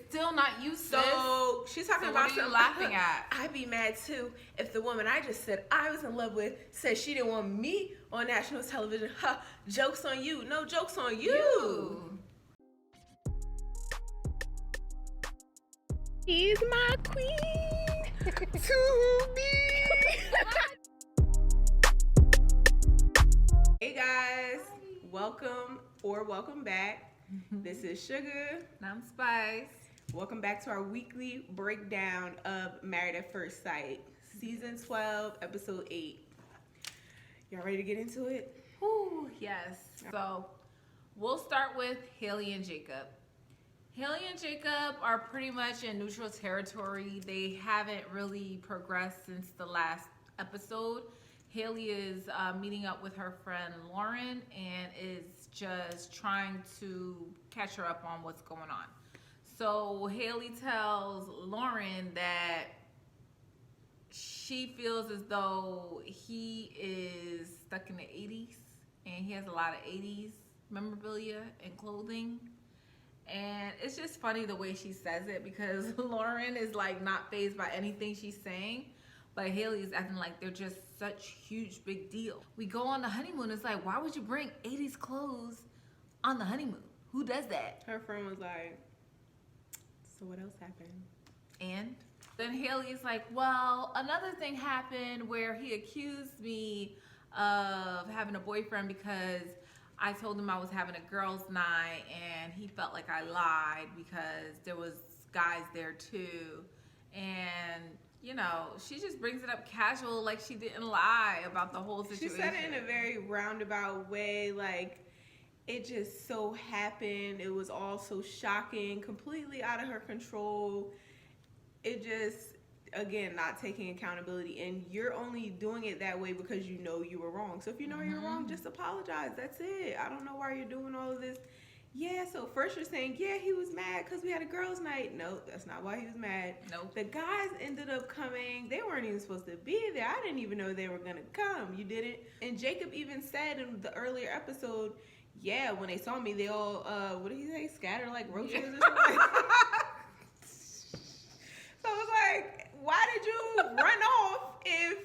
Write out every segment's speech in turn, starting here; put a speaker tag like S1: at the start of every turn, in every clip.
S1: still not you, sis.
S2: So she's talking about
S1: what are you laughing at?
S2: I'd be mad too if the woman I just said I was in love with said she didn't want me on national television. Ha! Joke's on you. No, joke's on you. He's my queen to be. Hey guys, welcome back. This is Sugar.
S1: And I'm Spice.
S2: Welcome back to our weekly breakdown of Married at First Sight, Season 12, Episode 8. Y'all ready to get into it?
S1: Ooh, yes. So we'll start with Haley and Jacob. Haley and Jacob are pretty much in neutral territory. They haven't really progressed since the last episode. Haley is meeting up with her friend Lauren and is just trying to catch her up on what's going on. So Haley tells Lauren that she feels as though he is stuck in the 80s and he has a lot of 80s memorabilia and clothing. And it's just funny the way she says it because Lauren is like not fazed by anything she's saying. But Haley is acting like they're just such huge big deal. We go on the honeymoon. It's like, why would you bring 80s clothes on the honeymoon? Who does that?
S2: Her friend was like, so what else happened?
S1: And then Haley is like, well, another thing happened where he accused me of having a boyfriend because I told him I was having a girls' night and he felt like I lied because there was guys there too. And you know, she just brings it up casual like she didn't lie about the whole situation.
S2: She said it in a very roundabout way, like it just so happened. It was all so shocking, completely out of her control. It just, again, not taking accountability. And you're only doing it that way because you know you were wrong. So if you know you're wrong, just apologize. That's it. I don't know why you're doing all of this. Yeah, so first you're saying, yeah, he was mad because we had a girls' night. No, that's not why he was mad.
S1: Nope.
S2: The guys ended up coming. They weren't even supposed to be there. I didn't even know they were going to come. You didn't. And Jacob even said in the earlier episode, yeah, when they saw me, they all, what did he say? Scattered like roaches or something? So I was like, why did you run off if...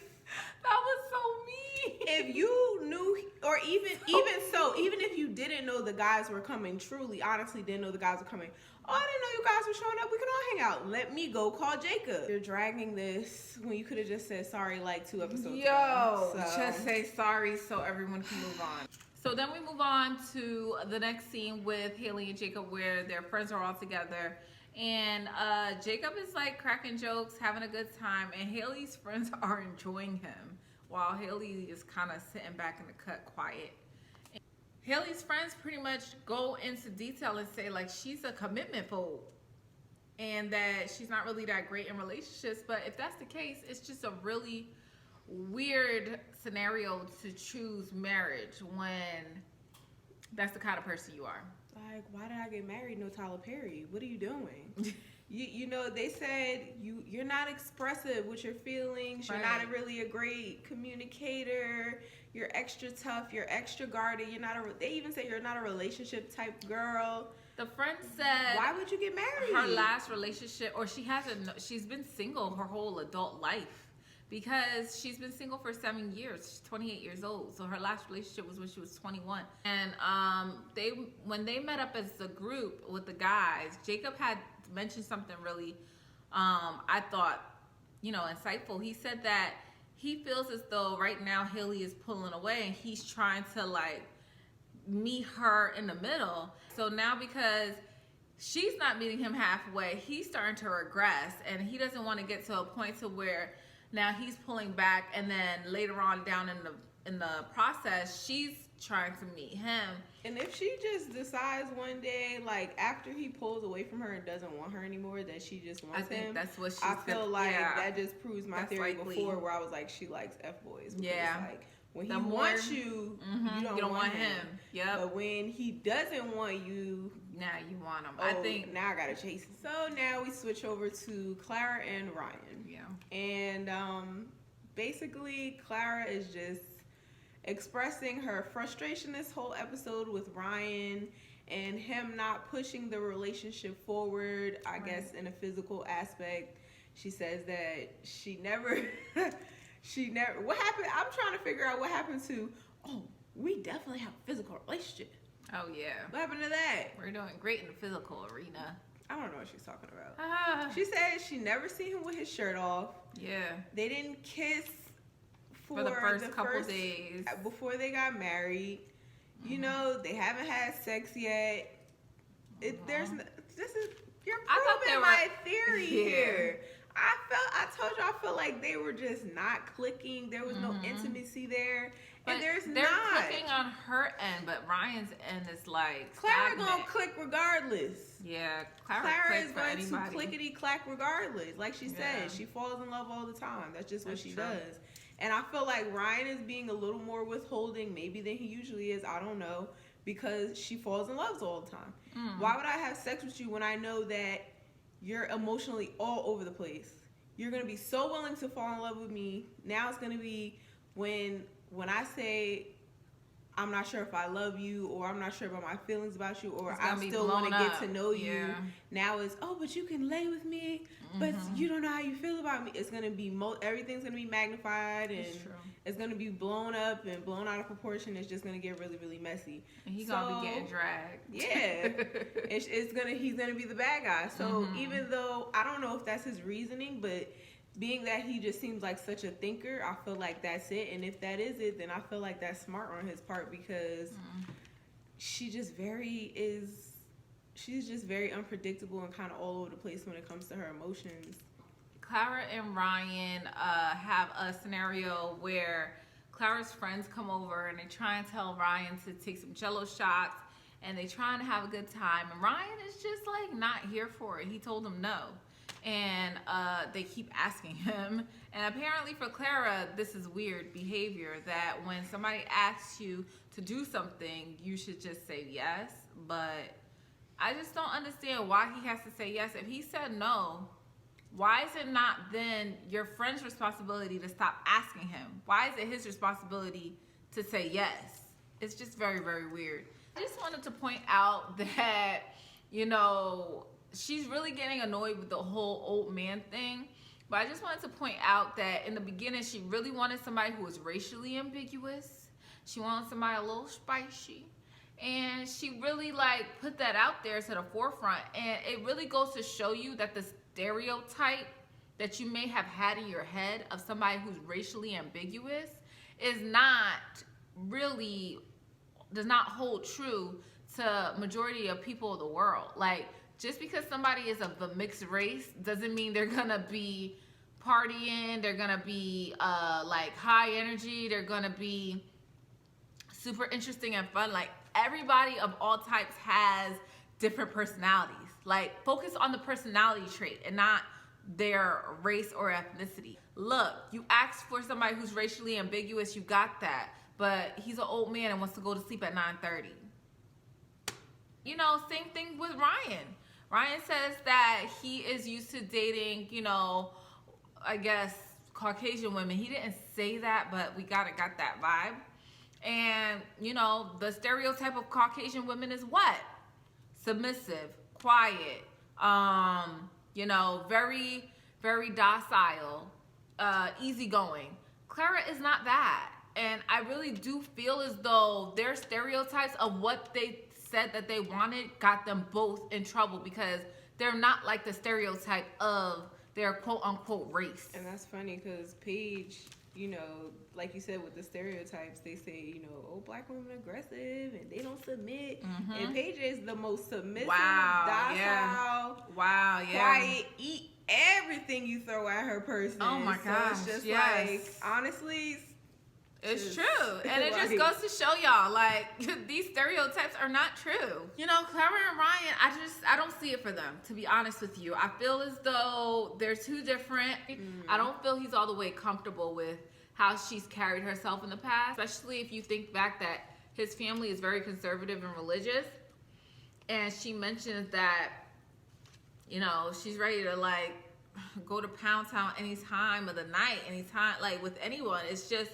S1: That was so mean.
S2: If you knew, or even if you didn't know the guys were coming, truly, honestly didn't know the guys were coming, oh, I didn't know you guys were showing up, we can all hang out. Let me go call Jacob. You're dragging this when you could have just said sorry like 2 episodes ago.
S1: Just say sorry so everyone can move on. So then we move on to the next scene with Haley and Jacob where their friends are all together. And Jacob is like cracking jokes, having a good time, and Haley's friends are enjoying him while Haley is kind of sitting back in the cut quiet. And Haley's friends pretty much go into detail and say like she's a commitment phobe and that she's not really that great in relationships. But if that's the case, it's just a really weird scenario to choose marriage when that's the kind of person you are.
S2: Like, why did I get married? No Tyler Perry. What are you doing? you know, they said you're not expressive with your feelings. You're not really a great communicator. You're extra tough. You're extra guarded. They even say you're not a relationship type girl.
S1: The friend said,
S2: why would you get married?
S1: Her last relationship, or she's been single her whole adult life. Because she's been single for 7 years. She's 28 years old. So her last relationship was when she was 21. And when they met up as a group with the guys, Jacob had mentioned something really, I thought, insightful. He said that he feels as though right now Haley is pulling away and he's trying to like meet her in the middle. So now because she's not meeting him halfway, he's starting to regress and he doesn't want to get to a point to where now he's pulling back, and then later on down in the process, she's trying to meet him.
S2: And if she just decides one day, like after he pulls away from her and doesn't want her anymore, that she just wants him.
S1: I think that's what she's.
S2: I feel like that just proves my theory before, where I was like, she likes F-boys.
S1: Yeah.
S2: Like, when he wants you, you don't want him.
S1: Yep.
S2: But when he doesn't want you,
S1: now you want him.
S2: I think now I gotta chase him. So now we switch over to Clara and Ryan.
S1: Yeah.
S2: And basically, Clara is just expressing her frustration this whole episode with Ryan and him not pushing the relationship forward, I guess in a physical aspect. She says that she never what happened? I'm trying to figure out what happened to, oh, we definitely have a physical relationship.
S1: Oh yeah.
S2: What happened to that?
S1: We're doing great in the physical arena.
S2: I don't know what she's talking about. She said she never seen him with his shirt off.
S1: Yeah.
S2: They didn't kiss for
S1: the first couple days
S2: before they got married. You know, they haven't had sex yet. You're proving my theory here. I told you, I feel like they were just not clicking. There was no intimacy there.
S1: But
S2: and
S1: they're clicking on her end, but Ryan's end is like
S2: Clara gonna click regardless.
S1: Yeah,
S2: Clara is going to clickety clack regardless. Like she said, she falls in love all the time. That's just what she does. And I feel like Ryan is being a little more withholding maybe than he usually is. I don't know, because she falls in love all the time. Why would I have sex with you when I know that you're emotionally all over the place? You're gonna be so willing to fall in love with me. Now it's gonna be when I say I'm not sure if I love you, or I'm not sure about my feelings about you, or I still want to get to know you. Yeah. Now it's, oh, but you can lay with me, but you don't know how you feel about me. It's going to be, everything's going to be magnified, and it's going to be blown up and blown out of proportion. It's just going to get really, really messy.
S1: And he's going to be getting dragged.
S2: Yeah. He's going to be the bad guy. So even though, I don't know if that's his reasoning, but being that he just seems like such a thinker, I feel like that's it. And if that is it, then I feel like that's smart on his part, because she's just very unpredictable and kind of all over the place when it comes to her emotions.
S1: Clara and Ryan have a scenario where Clara's friends come over and they try and tell Ryan to take some Jello shots, and they trying to have a good time, and Ryan is just like not here for it. He told them no. And they keep asking him. And apparently for Clara, this is weird behavior, that when somebody asks you to do something, you should just say yes. But I just don't understand why he has to say yes. If he said no, why is it not then your friend's responsibility to stop asking him? Why is it his responsibility to say yes? It's just very, very weird. I just wanted to point out that, you know, she's really getting annoyed with the whole old man thing. But I just wanted to point out that in the beginning, she really wanted somebody who was racially ambiguous. She wanted somebody a little spicy. And she really like put that out there to the forefront. And it really goes to show you that the stereotype that you may have had in your head of somebody who's racially ambiguous is not really, does not hold true to majority of people of the world. Like, just because somebody is of a mixed race doesn't mean they're gonna be partying, they're gonna be like high energy, they're gonna be super interesting and fun. Like, everybody of all types has different personalities. Like, focus on the personality trait and not their race or ethnicity. Look, you asked for somebody who's racially ambiguous, you got that, but he's an old man and wants to go to sleep at 9:30. You know, same thing with Ryan. Ryan says that he is used to dating, you know, I guess Caucasian women. He didn't say that, but we got that vibe. And, you know, the stereotype of Caucasian women is what? Submissive, quiet, you know, very, very docile, easygoing. Clara is not that. And I really do feel as though their stereotypes of what they said that they wanted got them both in trouble, because they're not like the stereotype of their quote-unquote race.
S2: And that's funny, because Paige, you know, like you said with the stereotypes, they say, you know, oh, black women are aggressive and they don't submit. And Paige is the most submissive, docile, quiet, eat everything you throw at her person.
S1: Oh my gosh,
S2: it's just like, honestly,
S1: it's true. And it just goes to show y'all, like, these stereotypes are not true. You know, Clara and Ryan, I don't see it for them, to be honest with you. I feel as though they're too different. I don't feel he's all the way comfortable with how she's carried herself in the past, especially if you think back that his family is very conservative and religious. And she mentions that, you know, she's ready to, like, go to Pound Town any time of the night, anytime, like, with anyone. It's just,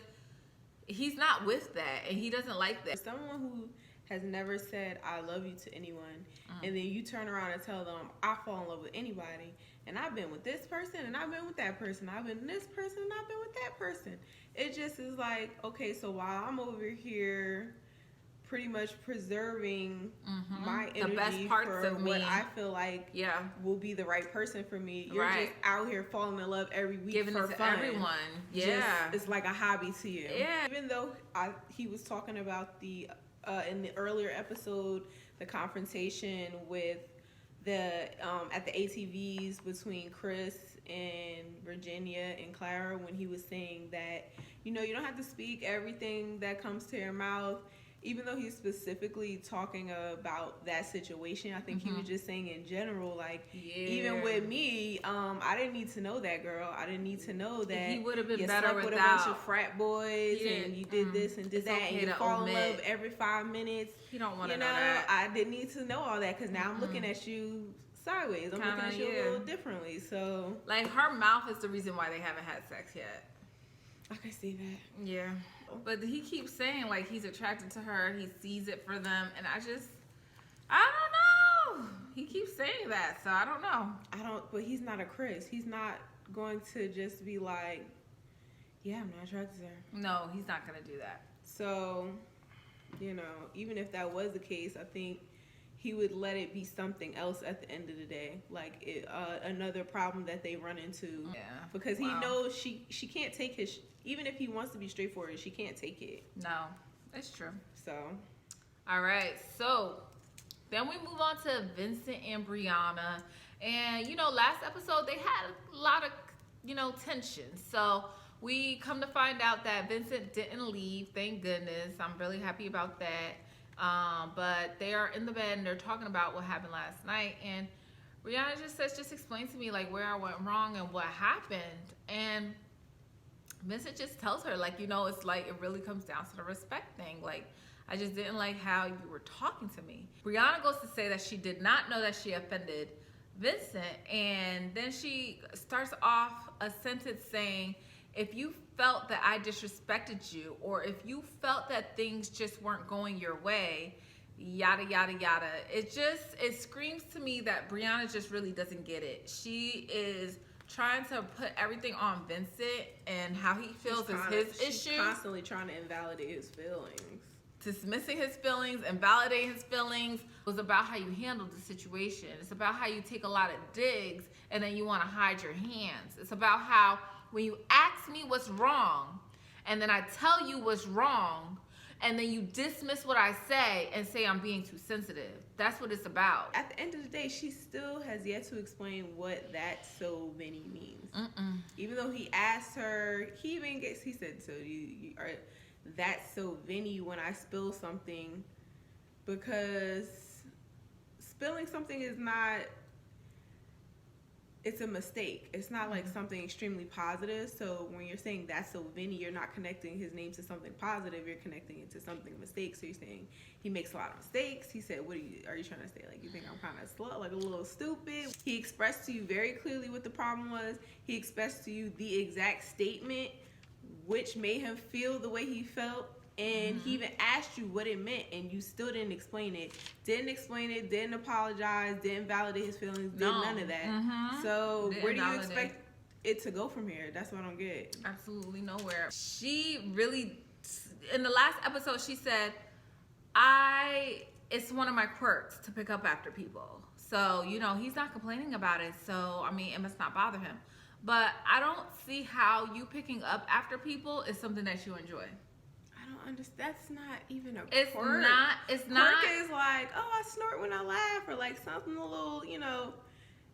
S1: he's not with that, and he doesn't like that.
S2: Someone who has never said I love you to anyone, and then you turn around and tell them I fall in love with anybody, and I've been with this person and I've been with that person, I've been this person and I've been with that person. It just is like, okay, so while I'm over here pretty much preserving my energy
S1: the best parts
S2: for
S1: of
S2: what
S1: me.
S2: I feel like will be the right person for me, you're just out here falling in love every week,
S1: giving
S2: for
S1: it to
S2: fun.
S1: everyone.
S2: It's like a hobby to you.
S1: Yeah.
S2: Even though he was talking about the in the earlier episode, the confrontation with the at the ATVs between Chris and Virginia and Clara, when he was saying that, you know, you don't have to speak everything that comes to your mouth. Even though he's specifically talking about that situation, I think he was just saying in general, like, even with me, I didn't need to know that, girl. I didn't need to know that
S1: he would have been
S2: you
S1: better
S2: slept with a bunch of frat boys and you did this and did that, and you fall in love every 5 minutes.
S1: You don't want to
S2: know
S1: that.
S2: I didn't need to know all that, because now I'm looking at you sideways. I'm looking at you a little differently. So,
S1: like, her mouth is the reason why they haven't had sex yet.
S2: I can see that.
S1: Yeah. But he keeps saying, like, he's attracted to her. He sees it for them. And I don't know. He keeps saying that. So I don't know.
S2: But he's not a Chris. He's not going to just be like, yeah, I'm not attracted to her.
S1: No, he's not going to do that.
S2: So, you know, even if that was the case, I think he would let it be something else at the end of the day. Like, another problem that they run into.
S1: Yeah.
S2: Because he knows she can't take his... Even if he wants to be straightforward, she can't take it.
S1: No, it's true.
S2: So,
S1: all right. So then we move on to Vincent and Brianna. And, you know, last episode, they had a lot of, you know, tension. So we come to find out that Vincent didn't leave. Thank goodness. I'm really happy about that. But they are in the bed and they're talking about what happened last night. And Brianna just says, just explain to me, like, where I went wrong and what happened. And Vincent just tells her, like, you know, it's like, it really comes down to the respect thing. Like, I just didn't like how you were talking to me. Brianna goes to say that she did not know that she offended Vincent. And then she starts off a sentence saying, if you felt that I disrespected you, or if you felt that things just weren't going your way, yada, yada, yada. It screams to me that Brianna just really doesn't get it. She is trying to put everything on Vincent and how he feels is his issue.
S2: She's constantly trying to invalidate his feelings.
S1: Dismissing his feelings, invalidating his feelings. It was about how you handled the situation. It's about how you take a lot of digs and then you want to hide your hands. It's about how when you ask me what's wrong and then I tell you what's wrong and then you dismiss what I say and say I'm being too sensitive. That's what it's about.
S2: At the end of the day, she still has yet to explain what that so many means. Even though he asked her, he said, so you are that's so Vinny when I spill something, because spilling something is not, it's a mistake. It's not like something extremely positive. So when you're saying that's so Vinny, you're not connecting his name to something positive. You're connecting it to something mistake. So you're saying he makes a lot of mistakes. He said, are you trying to say? Like, you think I'm kind of slow, like a little stupid? He expressed to you very clearly what the problem was. He expressed to you the exact statement which made him feel the way he felt. And he even asked you what it meant, and you still didn't explain it. Didn't apologize, didn't validate his feelings, did none of that. So where do you expect it to go from here? That's what I don't get.
S1: Absolutely nowhere. She really, in the last episode, she said, it's one of my quirks to pick up after people. So, you know, he's not complaining about it. So, I mean, it must not bother him. But I don't see how you picking up after people is something that you enjoy.
S2: I don't understand. That's not even a
S1: It's
S2: quirk.
S1: It's not.
S2: Quirk is like, oh, I snort when I laugh, or like something a little, you know,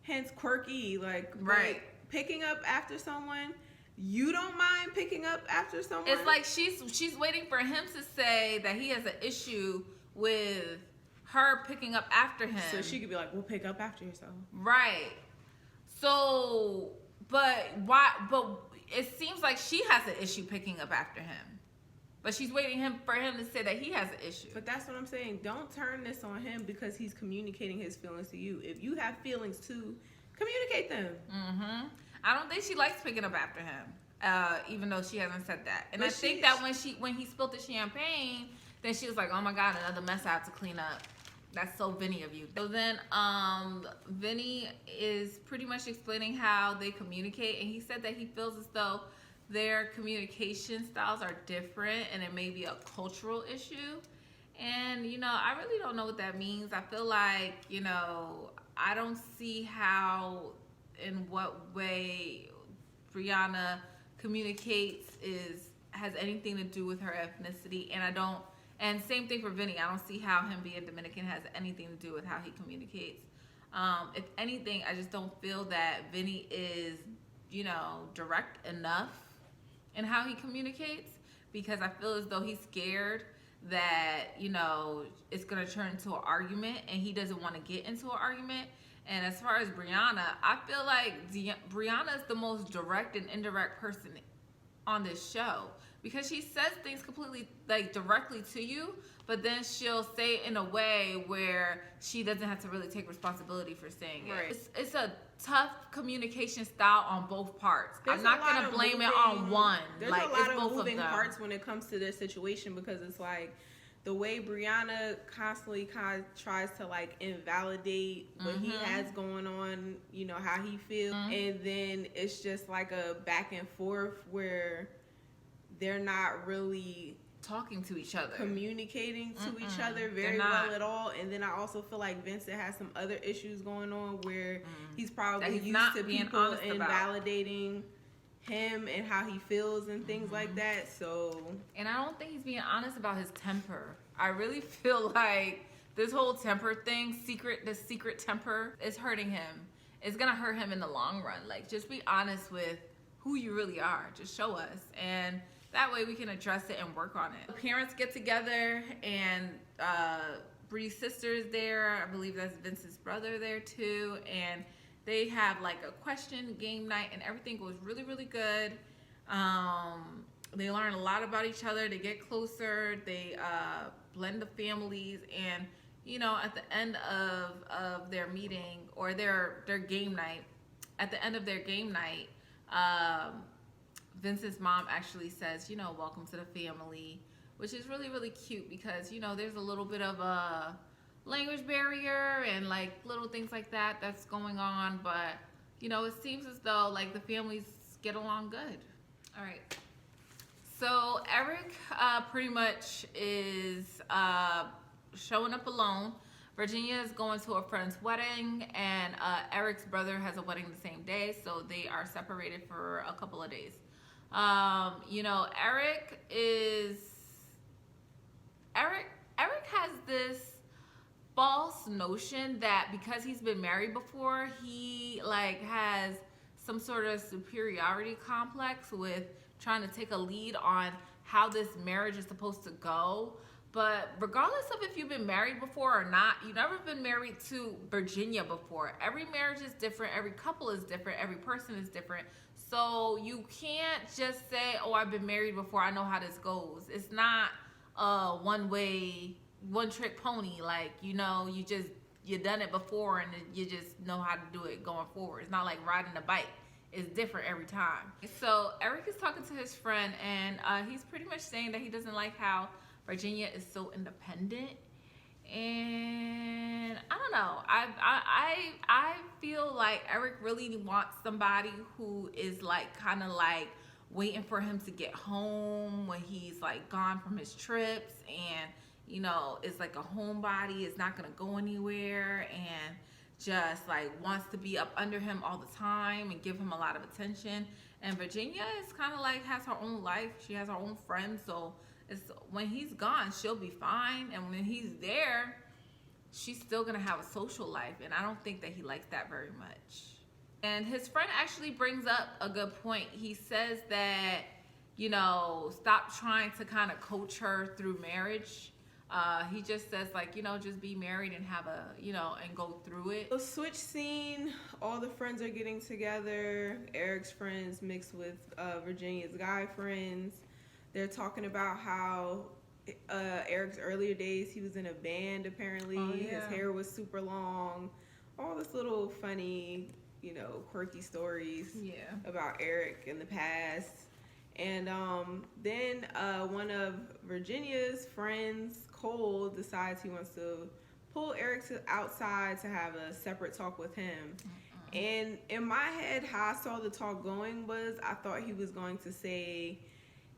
S2: hence quirky. Like,
S1: right.
S2: Picking up after someone, you don't mind picking up after someone?
S1: It's like she's waiting for him to say that he has an issue with her picking up after him.
S2: So she could be like, well, pick up after yourself.
S1: Right. So, but why? But it seems like she has an issue picking up after him. But she's waiting for him to say that he has an issue.
S2: But that's what I'm saying. Don't turn this on him because he's communicating his feelings to you. If you have feelings too, communicate them.
S1: I don't think she likes picking up after him, even though she hasn't said that. And
S2: But
S1: I think that when he spilled the champagne, Then she was like, oh my God, another mess I have to clean up. That's so Vinny of you. So then Vinny is pretty much explaining how they communicate, and he said that he feels as though their communication styles are different and it may be a cultural issue. And, you know, I really don't know what that means. I feel like, you know, I don't see how, in what way Brianna communicates has anything to do with her ethnicity, and same thing for Vinny. I don't see how him being Dominican has anything to do with how he communicates. If anything, I just don't feel that Vinny is, you know, direct enough in how he communicates, because I feel as though he's scared that, you know, it's going to turn into an argument, and he doesn't want to get into an argument. And as far as Brianna, I feel like Brianna is the most direct and indirect person on this show, because she says things completely like directly to you, but then she'll say it in a way where she doesn't have to really take responsibility for saying it. Right. It's a tough communication style on both parts. I'm not gonna blame it on one.
S2: There's
S1: like,
S2: a lot
S1: it's
S2: of
S1: both
S2: moving
S1: of them.
S2: parts when it comes to this situation, because it's like the way Brianna constantly kind of tries to like invalidate what he has going on, you know, how he feels, and then it's just like a back and forth where they're not really
S1: talking to each other,
S2: communicating to each other very well at all. And then I also feel like Vincent has some other issues going on where he's probably used to people invalidating him and how he feels and things like that. So,
S1: and I don't think he's being honest about his temper. I really feel like this whole temper thing, the secret temper, is hurting him. It's gonna hurt him in the long run. Like, just be honest with who you really are. Just show us, and that way we can address it and work on it. The parents get together, and Bree's sister is there. I believe that's Vince's brother there too, and they have like a question game night, and everything goes really, really good. They learn a lot about each other. They get closer. They blend the families, and you know, at the end of their meeting or their game night, at the end of their game night, Vince's mom actually says, you know, welcome to the family, which is really, really cute, because, you know, there's a little bit of a language barrier and like little things like that that's going on, but, you know, it seems as though like the families get along good. All right. So Eric pretty much is showing up alone. Virginia is going to a friend's wedding, and Eric's brother has a wedding the same day, so they are separated for a couple of days. You know, Eric has this false notion that because he's been married before, he like has some sort of superiority complex with trying to take a lead on how this marriage is supposed to go. But regardless of if you've been married before or not, you've never been married to Virginia before. Every marriage is different. Every couple is different. Every person is different. So you can't just say, oh, I've been married before, I know how this goes. It's not a one-trick pony. Like, you know, you done it before and you just know how to do it going forward. It's not like riding a bike. It's different every time. So Eric is talking to his friend, and he's pretty much saying that he doesn't like how Virginia is so independent. And I don't know. I feel like Eric really wants somebody who is like kind of like waiting for him to get home when he's like gone from his trips, and you know, it's like a homebody, is not gonna go anywhere, and just like wants to be up under him all the time and give him a lot of attention. And Virginia is kind of like has her own life. She has her own friends, so it's when he's gone, she'll be fine, and when he's there, she's still gonna have a social life, and I don't think that he likes that very much. And his friend actually brings up a good point. He says that, you know, stop trying to kind of coach her through marriage. He just says, like, you know, just be married and have a, you know, and go through it.
S2: So switch scene, all the friends are getting together. Eric's friends mixed with Virginia's guy friends. They're talking about how Eric's earlier days, he was in a band apparently. Oh, yeah. His hair was super long. All this little funny, you know, quirky stories about Eric in the past. And then one of Virginia's friends, Cole, decides he wants to pull Eric outside to have a separate talk with him. And in my head, how I saw the talk going was, I thought he was going to say,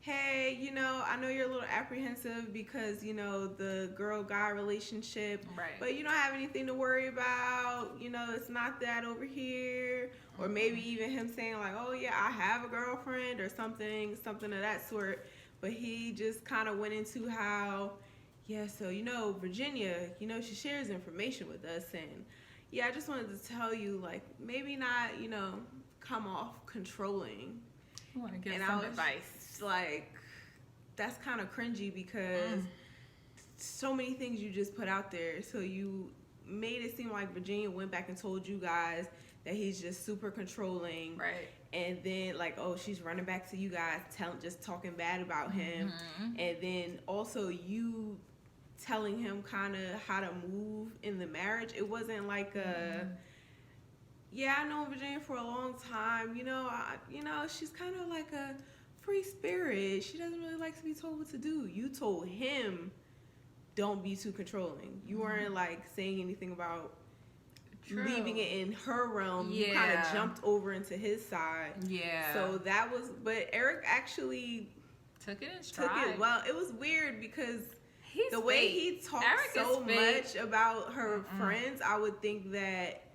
S2: hey, you know, I know you're a little apprehensive because, you know, the girl-guy relationship,
S1: right,
S2: but you don't have anything to worry about. You know, it's not that over here. Or maybe even him saying like, oh yeah, I have a girlfriend or something of that sort. But he just kind of went into how, yeah, so, you know, Virginia, you know, she shares information with us. And yeah, I just wanted to tell you, like, maybe not, you know, come off controlling.
S1: You want to give
S2: And
S1: some
S2: I was
S1: advice.
S2: like, that's kind of cringy because so many things you just put out there. So you made it seem like Virginia went back and told you guys that he's just super controlling.
S1: Right.
S2: And then like, oh, she's running back to you guys, just talking bad about him. And then also you telling him kind of how to move in the marriage. It wasn't like yeah, I know Virginia for a long time. You know, she's kind of like a free spirit. She doesn't really like to be told what to do. You told him, don't be too controlling. You weren't like saying anything about leaving it in her realm. You kind of jumped over into his side. Yeah. So that was, but Eric actually
S1: took it in stride.
S2: Well, it was weird because
S1: he's
S2: the way he talked so much about her friends, I would think that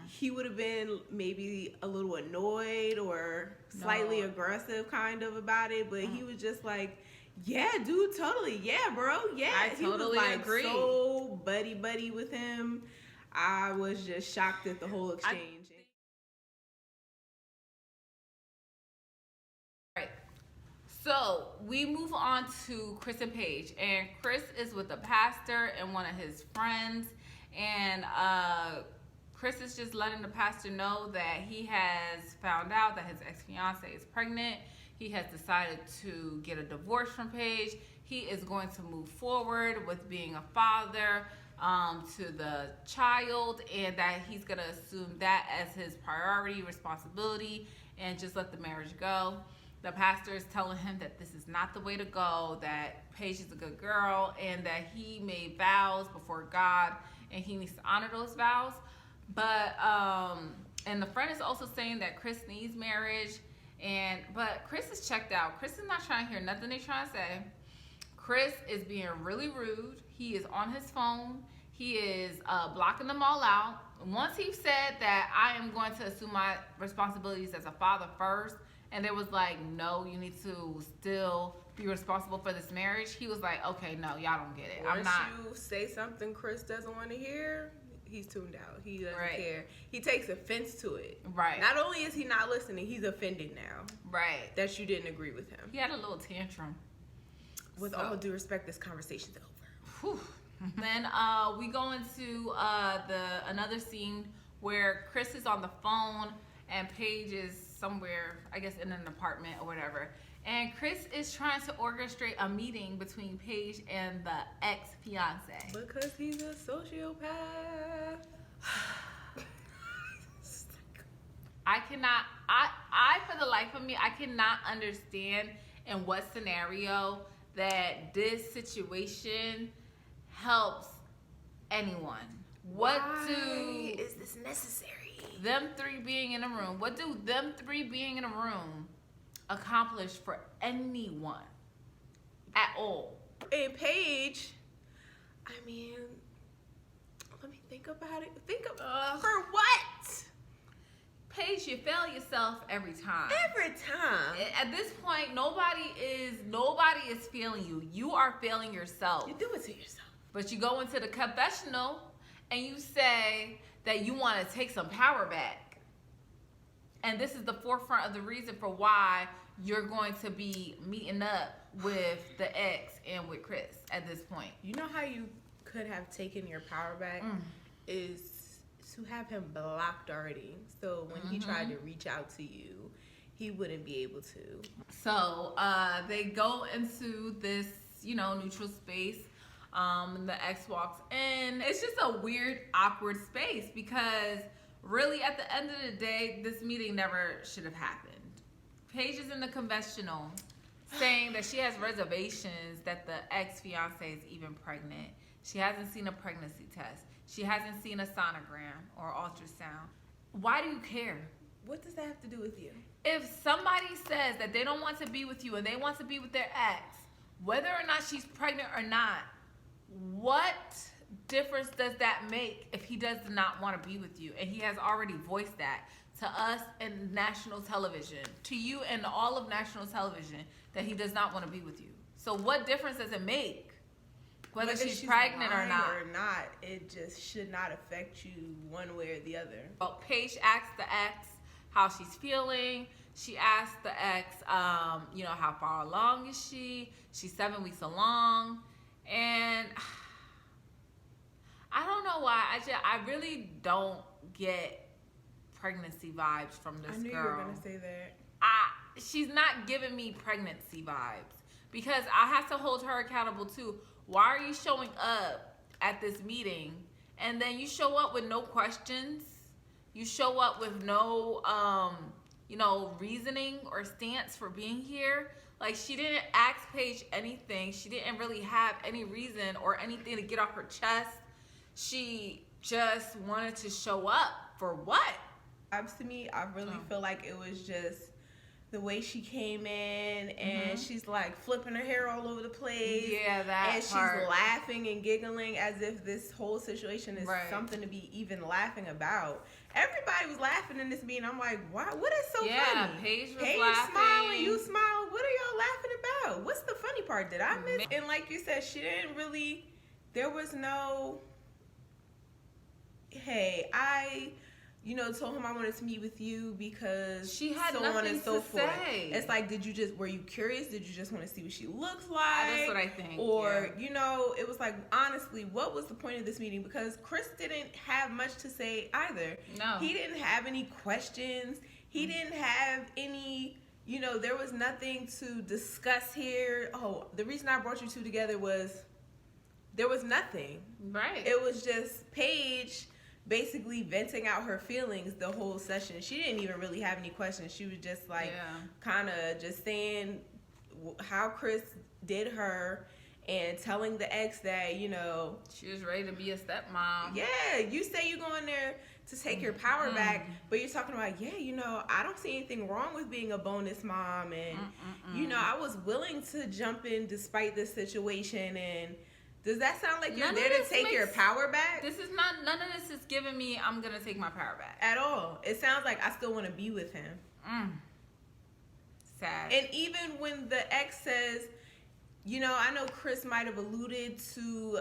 S2: he would have been maybe a little annoyed or slightly aggressive kind of about it, but he was just like, yeah, dude, totally. Yeah, bro. Yeah.
S1: I totally agree.
S2: So buddy with him. I was just shocked at the whole exchange.
S1: Right. So we move on to Chris and Paige, and Chris is with a pastor and one of his friends, and Chris is just letting the pastor know that he has found out that his ex-fiance is pregnant. He has decided to get a divorce from Paige. He is going to move forward with being a father to the child, and that he's going to assume that as his priority, responsibility, and just let the marriage go. The pastor is telling him that this is not the way to go, that Paige is a good girl, and that he made vows before God, and he needs to honor those vows. But and the friend is also saying that Chris needs marriage, but Chris is checked out. Chris is not trying to hear nothing they're trying to say. Chris is being really rude. He is on his phone. He is blocking them all out. Once he said that I am going to assume my responsibilities as a father first, and there was like, no, you need to still be responsible for this marriage, he was like, okay, no, y'all don't get it.
S2: Once you say something Chris doesn't want to hear, he's tuned out. He doesn't care. He takes offense to it. Right. Not only is he not listening, he's offended now. Right. That you didn't agree with him.
S1: He had a little tantrum.
S2: With all due respect, this conversation's over.
S1: Then we go into another scene where Chris is on the phone and Paige is somewhere, I guess in an apartment or whatever. And Chris is trying to orchestrate a meeting between Paige and the ex-fiance.
S2: Because he's a sociopath.
S1: I for the life of me, I cannot understand in what scenario that this situation helps anyone. Why
S2: is this necessary?
S1: Them three being in a room. What do them three being in a room accomplish for anyone at all?
S2: And Paige, I mean, let me think about it. For what?
S1: Paige, you fail yourself every time.
S2: Every time.
S1: At this point, nobody is failing you. You are failing yourself.
S2: You do it to yourself.
S1: But you go into the confessional and you say that you want to take some power back. And this is the forefront of the reason for why you're going to be meeting up with the ex and with Chris at this point.
S2: You know how you could have taken your power back is to have him blocked already. So when he tried to reach out to you, he wouldn't be able to.
S1: So they go into this, neutral space. The ex walks in. It's just a weird, awkward space because really at the end of the day, this meeting never should have happened. Paige is in the confessional saying that she has reservations that the ex-fiance is even pregnant. She hasn't seen a pregnancy test. She hasn't seen a sonogram or ultrasound. Why do you care?
S2: What does that have to do with you?
S1: If somebody says that they don't want to be with you and they want to be with their ex, whether or not she's pregnant or not, what difference does that make if he does not want to be with you? And he has already voiced that to us and national television, to you and all of national television, that he does not want to be with you. So what difference does it make whether she's pregnant or not?
S2: It just should not affect you one way or the other.
S1: Well, Paige asked the ex how she's feeling. She asked the ex, how far along is she? She's 7 weeks along. And I don't know why. I really don't get pregnancy vibes from this girl.
S2: I knew you were going to say that.
S1: She's not giving me pregnancy vibes, because I have to hold her accountable too. Why are you showing up at this meeting and then you show up with no questions? You show up with no, reasoning or stance for being here. Like, she didn't ask Paige anything. She didn't really have any reason or anything to get off her chest. She just wanted to show up for what?
S2: To me, I really feel like it was just the way she came in, and she's like flipping her hair all over the place.
S1: Yeah, that
S2: and she's laughing and giggling as if this whole situation is something to be even laughing about. Everybody was laughing in this meeting. I'm like, wow, what is so funny?
S1: Yeah, Paige was laughing.
S2: Smiling, you smile. What are y'all laughing about? What's the funny part? Did I miss? And like you said, she didn't really. There was no. Hey, told him I wanted to meet with you because
S1: she had
S2: so
S1: nothing
S2: on and so
S1: to
S2: forth.
S1: say.
S2: It's like, were you curious? Did you just want to see what she looks like?
S1: That's what I think.
S2: Or, it was like, honestly, what was the point of this meeting? Because Chris didn't have much to say either.
S1: No.
S2: He didn't have any questions. He didn't have any, there was nothing to discuss here. Oh, the reason I brought you two together was there was nothing.
S1: Right.
S2: It was just Paige basically venting out her feelings the whole session. She didn't even really have any questions. She was just like kind of just saying how Chris did her and telling the ex that,
S1: she was ready to be a stepmom.
S2: Yeah, you say you go in there to take your power back, but you're talking about, I don't see anything wrong with being a bonus mom, and I was willing to jump in despite this situation. And does that sound like you're there to take your power back?
S1: None of this is giving me, I'm going to take my power back.
S2: At all. It sounds like I still want to be with him.
S1: Sad.
S2: And even when the ex says, I know Chris might have alluded to,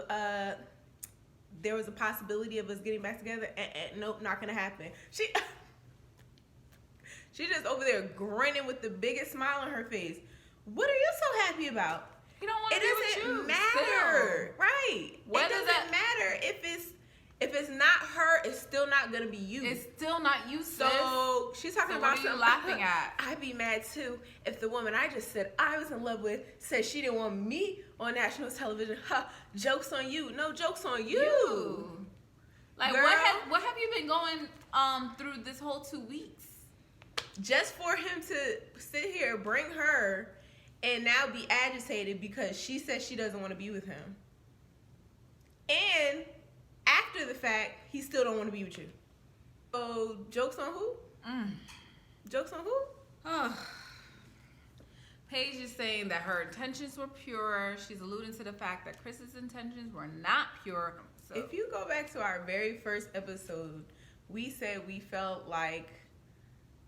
S2: there was a possibility of us getting back together. Nope, not going to happen. She just over there grinning with the biggest smile on her face. What are you so happy about?
S1: He don't want to
S2: be with you. It doesn't matter.
S1: Still.
S2: Right. It doesn't matter. If it's not her, it's still not going to be you.
S1: It's still not you, sis.
S2: So she's talking about
S1: what are you laughing at?
S2: I'd be mad too if the woman I just said I was in love with said she didn't want me on national television. Joke's on you. No, joke's on you.
S1: Like, girl, what have you been going through this whole 2 weeks?
S2: Just for him to sit here, bring her, and now be agitated because she says she doesn't want to be with him. And after the fact, he still don't want to be with you. So, jokes on who? Jokes on who?
S1: Paige is saying that her intentions were pure. She's alluding to the fact that Chris's intentions were not pure. So,
S2: if you go back to our very first episode, we said we felt like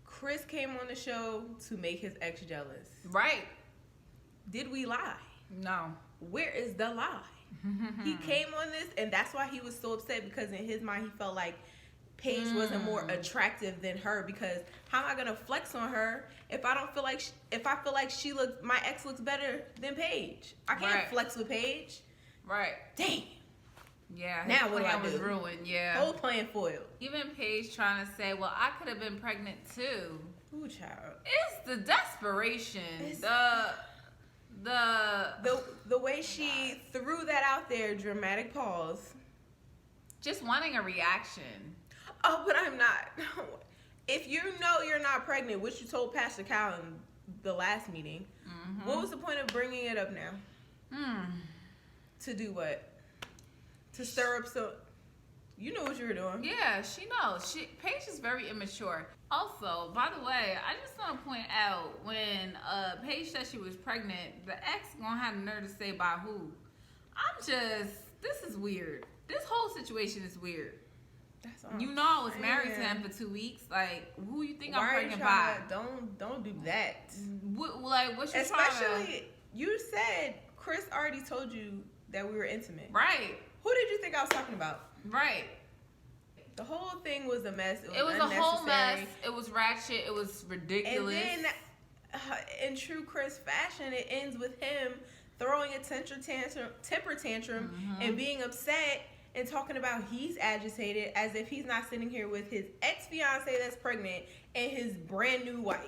S2: Chris came on the show to make his ex jealous.
S1: Right.
S2: Did we lie?
S1: No.
S2: Where is the lie? He came on this, and that's why he was so upset, because in his mind he felt like Paige wasn't more attractive than her. Because how am I gonna flex on her if I don't feel like if I feel like my ex looks better than Paige? I can't flex with Paige.
S1: Right.
S2: Damn.
S1: Yeah.
S2: Now what do I do?
S1: Was ruined. Yeah.
S2: Whole plan foiled.
S1: Even Paige trying to say, "Well, I could have been pregnant too."
S2: Ooh, child.
S1: It's the desperation.
S2: The way she threw that out there, dramatic pause.
S1: Just wanting a reaction.
S2: Oh, but I'm not. If you know you're not pregnant, which you told Pastor Callan the last meeting. What was the point of bringing it up now? To do what? To stir up some. You know what you were doing.
S1: Yeah, she knows. Paige is very immature. Also, by the way, I just want to point out when Paige said she was pregnant, the ex gonna have the nerve to say by who. This is weird. This whole situation is weird.
S2: That's all.
S1: You know, I was married to him for 2 weeks. Like, who you think I'm pregnant by?
S2: Don't do that.
S1: What's your
S2: Especially, you said Chris already told you that we were intimate.
S1: Right.
S2: Who did you think I was talking about?
S1: Right.
S2: The whole thing was a mess.
S1: It was a whole mess. It was ratchet. It was ridiculous.
S2: And then, in true Chris fashion, it ends with him throwing a temper tantrum and being upset and talking about he's agitated as if he's not sitting here with his ex-fiance that's pregnant and his brand new wife.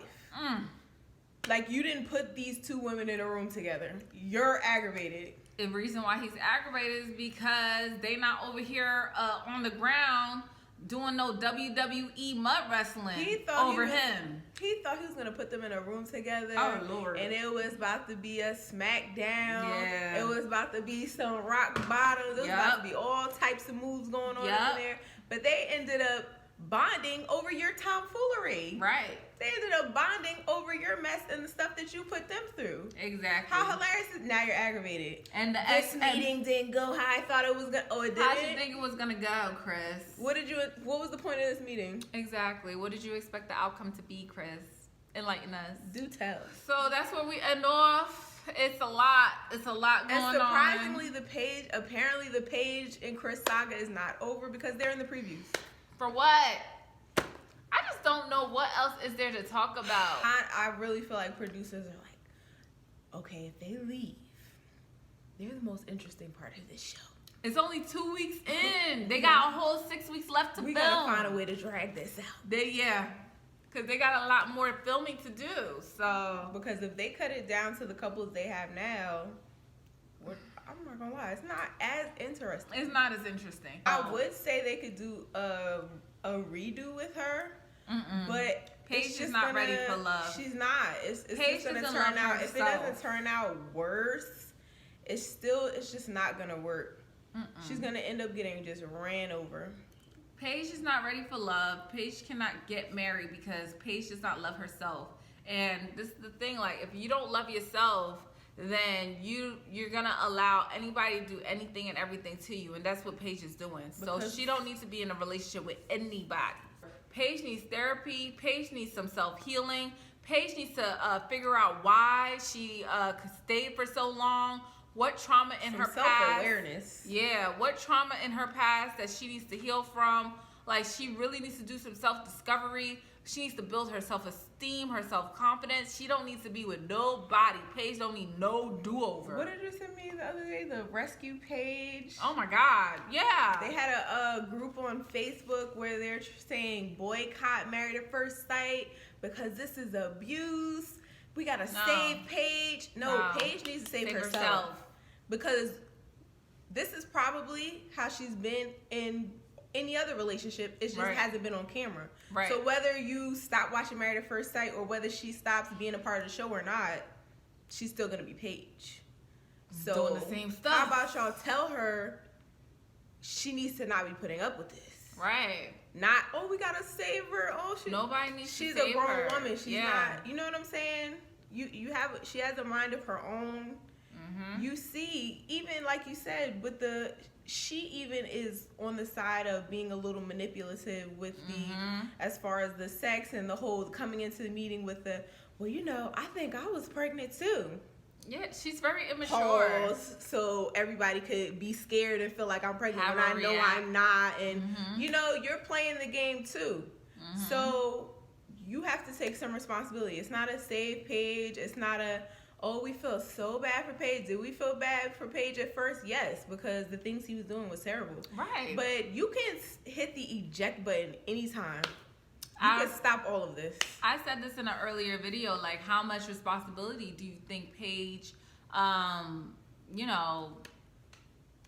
S2: Like, you didn't put these two women in a room together. You're aggravated.
S1: The reason why he's aggravated is because they not over here on the ground doing no WWE mud wrestling him. He thought
S2: he was gonna put them in a room together.
S1: Oh Lord!
S2: And it was about to be a smackdown.
S1: Yeah.
S2: It was about to be some rock bottoms. It was about to be all types of moves going on in there. But they ended up bonding over your tomfoolery.
S1: Right.
S2: They ended up bonding over your mess and the stuff that you put them through.
S1: Exactly.
S2: How hilarious is now you're aggravated.
S1: And
S2: this meeting didn't go how I thought it was gonna. Oh, it didn't.
S1: How did you think it was gonna go, Chris?
S2: What was the point of this meeting?
S1: Exactly. What did you expect the outcome to be, Chris? Enlighten us.
S2: Do tell.
S1: So that's where we end off. It's a lot. It's a lot going on.
S2: And surprisingly, apparently the Paige and Chris saga is not over because they're in the previews.
S1: For what? I just don't know what else is there to talk about.
S2: I really feel like producers are like, okay, if they leave, they're the most interesting part of this show.
S1: It's only 2 weeks in. They got a whole 6 weeks left to film.
S2: We gotta find a way to drag this out.
S1: Because they got a lot more filming to do. So
S2: because if they cut it down to the couples they have now, I'm not gonna lie, it's not as interesting.
S1: It's not as interesting.
S2: I would say they could do a redo with her, but
S1: Paige is not ready for love.
S2: She's not. It's just gonna turn out. If it doesn't turn out worse, it's just not gonna work. She's gonna end up getting just ran over.
S1: Paige is not ready for love. Paige cannot get married because Paige does not love herself. And this is the thing, like, if you don't love yourself, then you're gonna allow anybody to do anything and everything to you, and that's what Paige is doing. So she don't need to be in a relationship with anybody. Paige needs therapy. Paige needs some self-healing. Paige needs to figure out why she stayed for so long. What trauma in her past?
S2: Self-awareness.
S1: Yeah, what trauma in her past that she needs to heal from? Like, she really needs to do some self-discovery. She needs to build her self-esteem, her self-confidence. She don't need to be with nobody. Paige don't need no do-over.
S2: What did you send me the other day? The rescue page.
S1: Oh my God, yeah.
S2: They had a group on Facebook where they're saying boycott Married at First Sight because this is abuse. We gotta save Paige. No, Paige needs to save herself. Because this is probably how she's been in any other relationship. It just hasn't been on camera. Right. So whether you stop watching Married at First Sight or whether she stops being a part of the show or not, she's still gonna be Paige. So
S1: doing the same stuff.
S2: How about y'all tell her she needs to not be putting up with this?
S1: Right.
S2: Not, we gotta save her.
S1: Nobody needs to save
S2: She's
S1: her.
S2: a grown woman. She's not. You know what I'm saying? She has a mind of her own. You see, even like you said, she even is on the side of being a little manipulative with as far as the sex and the whole coming into the meeting with I think I was pregnant too.
S1: Yeah, she's very immature.
S2: Pause, so everybody could be scared and feel like I'm pregnant when I know I'm not. And, you're playing the game too. So you have to take some responsibility. It's not a save Paige. It's not we feel so bad for Paige. Did we feel bad for Paige at first? Yes, because the things he was doing was terrible. Right. But you can hit the eject button anytime. You can stop all of this.
S1: I said this in an earlier video, like, how much responsibility do you think Paige,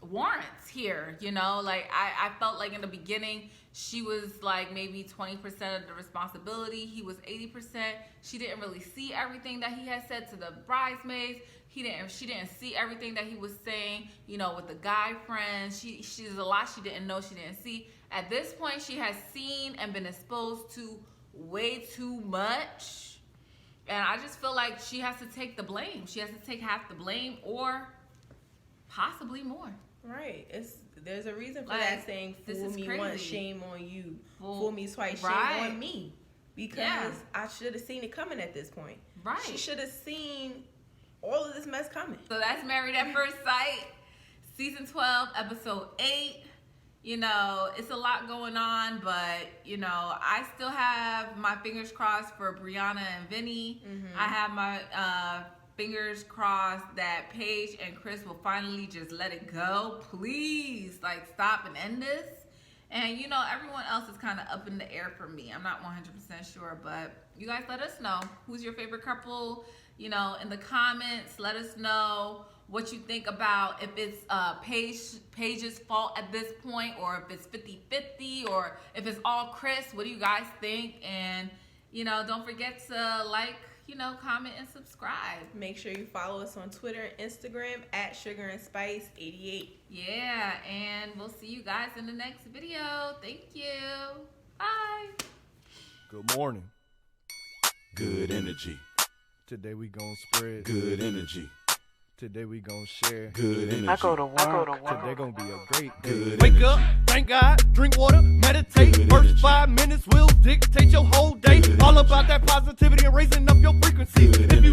S1: warrants here, you know? Like, I felt like in the beginning, she was like maybe 20% of the responsibility. He was 80%. She didn't really see everything that he had said to the bridesmaids. She didn't see everything that he was saying, you know, with the guy friends. She's a lot she didn't know, she didn't see. At this point, she has seen and been exposed to way too much. And I just feel like she has to take the blame. She has to take half the blame or possibly more.
S2: Right. There's a reason for
S1: like,
S2: that saying, fool me once, shame on you. Fool me twice, shame on me. Because I should have seen it coming at this point.
S1: Right.
S2: She should have seen all of this mess coming.
S1: So that's Married at First Sight, season 12, episode 8. You know, it's a lot going on, but, you know, I still have my fingers crossed for Brianna and Vinny. I have my fingers crossed that Paige and Chris will finally just let it go. Please, like, stop and end this. And, you know, everyone else is kind of up in the air for me. I'm not 100% sure, but you guys let us know. Who's your favorite couple? You know, in the comments, let us know what you think about if it's Paige's fault at this point, or if it's 50-50, or if it's all Chris. What do you guys think? And, you know, don't forget to like, you know, comment and subscribe.
S2: Make sure you follow us on Twitter and Instagram at Sugar and Spice 88.
S1: Yeah, and we'll see you guys in the next video. Thank you. Bye.
S3: Good morning.
S4: Good energy.
S3: Today we gon' spread
S4: Good energy.
S3: Today we gon' share
S4: Good energy.
S5: I go to work.
S3: Today gon' be a great day.
S4: Good
S3: Wake
S4: energy.
S3: up, thank God, drink water, meditate.
S4: Good
S3: First
S4: energy.
S3: 5 minutes will dictate your whole day.
S4: Good
S3: All
S4: energy.
S3: about that positivity and raising up your frequency.
S4: Good
S3: If you